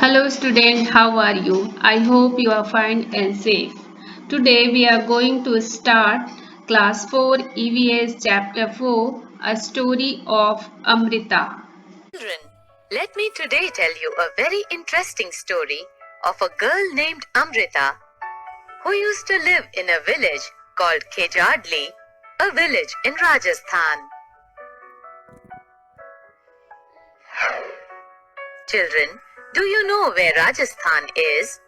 Hello student, how are you? I hope you are fine and safe. Today we are going to start class 4 EVS chapter 4, a story of Amrita. Children, let me today tell you a very interesting story of a girl named Amrita who used to live in a village called Kejadli, a village in Rajasthan. Children, do you know where Rajasthan is?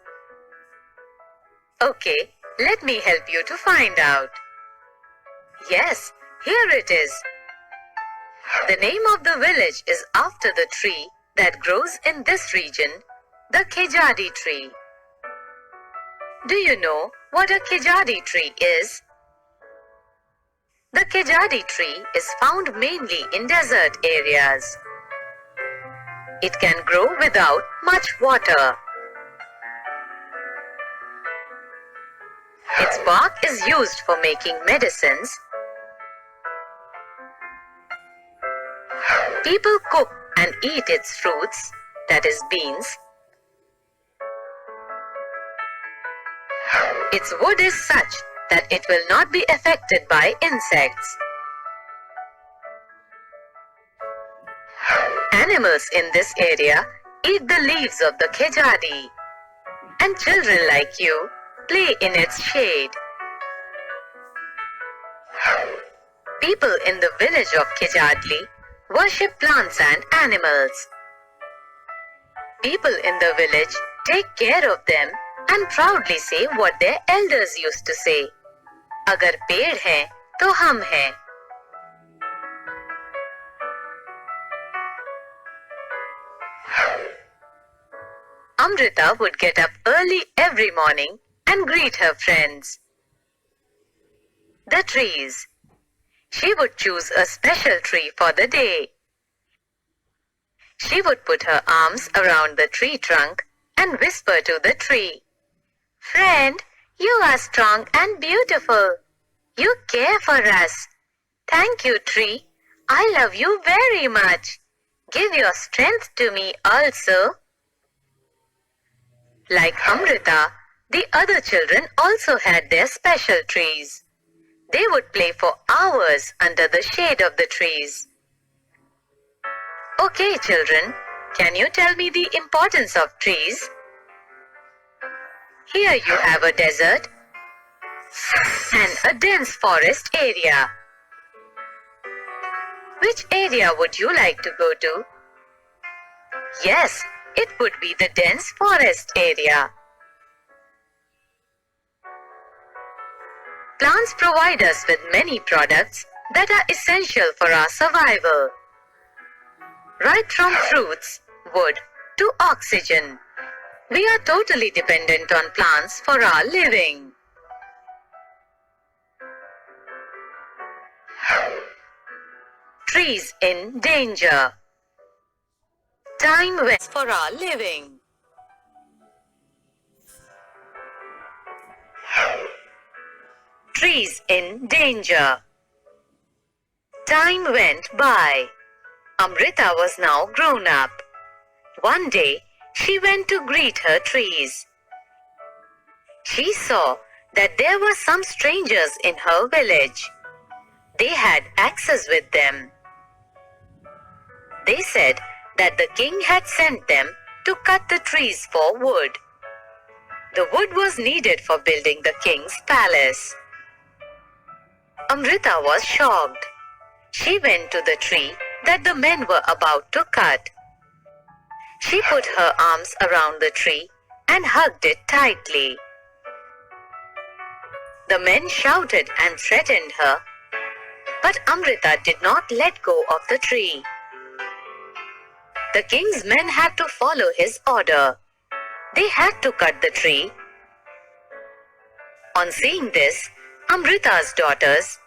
Okay, let me help you to find out. Yes, here it is. The name of the village is after the tree that grows in this region, the Kejadi tree. Do you know what a Kejadi tree is? The Kejadi tree is found mainly in desert areas. It can grow without much water. Its bark is used for making medicines. People cook and eat its fruits, that is beans. Its wood is such that it will not be affected by insects. Animals in this area eat the leaves of the Kejadi, and children like you play in its shade. People in the village of Kejadli worship plants and animals. People in the village take care of them and proudly say what their elders used to say. अगर पेड़ हैं तो हम हैं. Amrita would get up early every morning and greet her friends. The trees. She would choose a special tree for the day. She would put her arms around the tree trunk and whisper to the tree, "Friend, you are strong and beautiful. You care for us. Thank you, tree. I love you very much. Give your strength to me also." Like Amrita, the other children also had their special trees. They would play for hours under the shade of the trees. Okay, children, can you tell me the importance of trees? Here you have a desert and a dense forest area. Which area would you like to go to? Yes, it would be the dense forest area. Plants provide us with many products that are essential for our survival. Right from fruits, wood, to oxygen. We are totally dependent on plants for our living. Trees in danger. Time waits for our living. Trees in danger. Time went by. Amrita was now grown up. One day, she went to greet her trees. She saw that there were some strangers in her village. They had axes with them. They said that the king had sent them to cut the trees for wood. The wood was needed for building the king's palace. Amrita was shocked. She went to the tree that the men were about to cut. She put her arms around the tree and hugged it tightly. The men shouted and threatened her, but Amrita did not let go of the tree. The king's men had to follow his order. They had to cut the tree. On seeing this, Amrita's daughters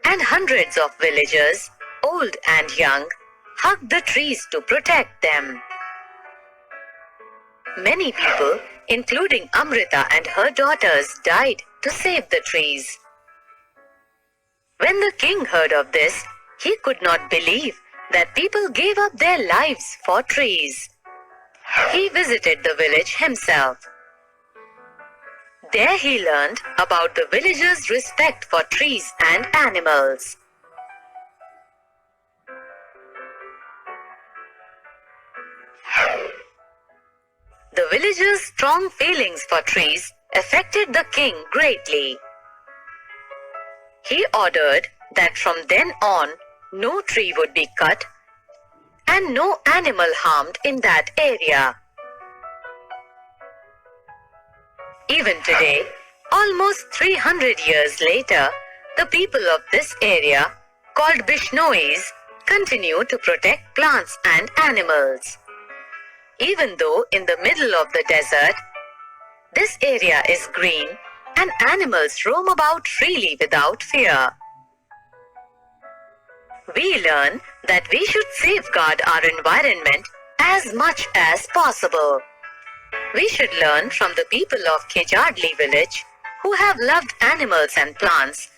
and hundreds of villagers, old and young, hugged the trees to protect them. Many people, including Amrita and her daughters, died to save the trees. When the king heard of this, he could not believe that people gave up their lives for trees. He visited the village himself. There he learned about the villagers' respect for trees and animals. The villagers' strong feelings for trees affected the king greatly. He ordered that from then on, no tree would be cut and no animal harmed in that area. Even today, almost 300 years later, the people of this area, called Bishnois, continue to protect plants and animals. Even though in the middle of the desert, this area is green and animals roam about freely without fear. We learn that we should safeguard our environment as much as possible. We should learn from the people of Khejadli village who have loved animals and plants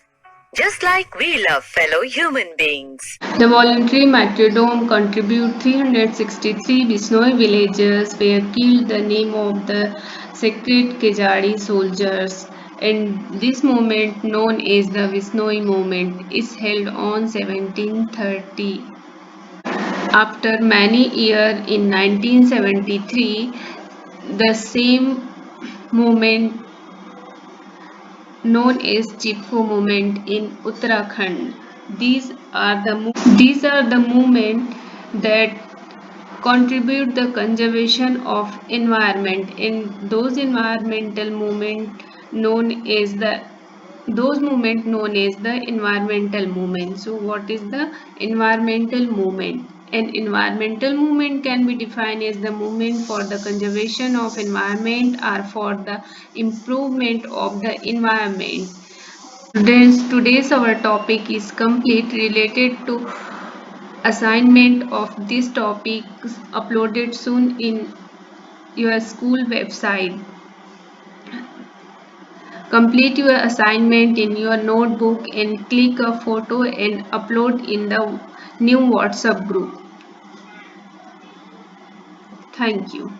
just like we love fellow human beings. The voluntary martyrdom contribute 363 Bisnoi villagers were killed the name of the sacred Kejadi soldiers, and this movement known as the Visnoi movement is held on 1730. After many years in 1973, the same movement known as Chipko movement in Uttarakhand. These are the movement that contribute the conservation of environment, and those movement known as the environmental movement. So what is the environmental movement? An environmental movement can be defined as the movement for the conservation of environment or for the improvement of the environment. Students, today's our topic is complete. Related to assignment of this topic uploaded soon in your school website. Complete your assignment in your notebook and click a photo and upload in the new WhatsApp group. Thank you.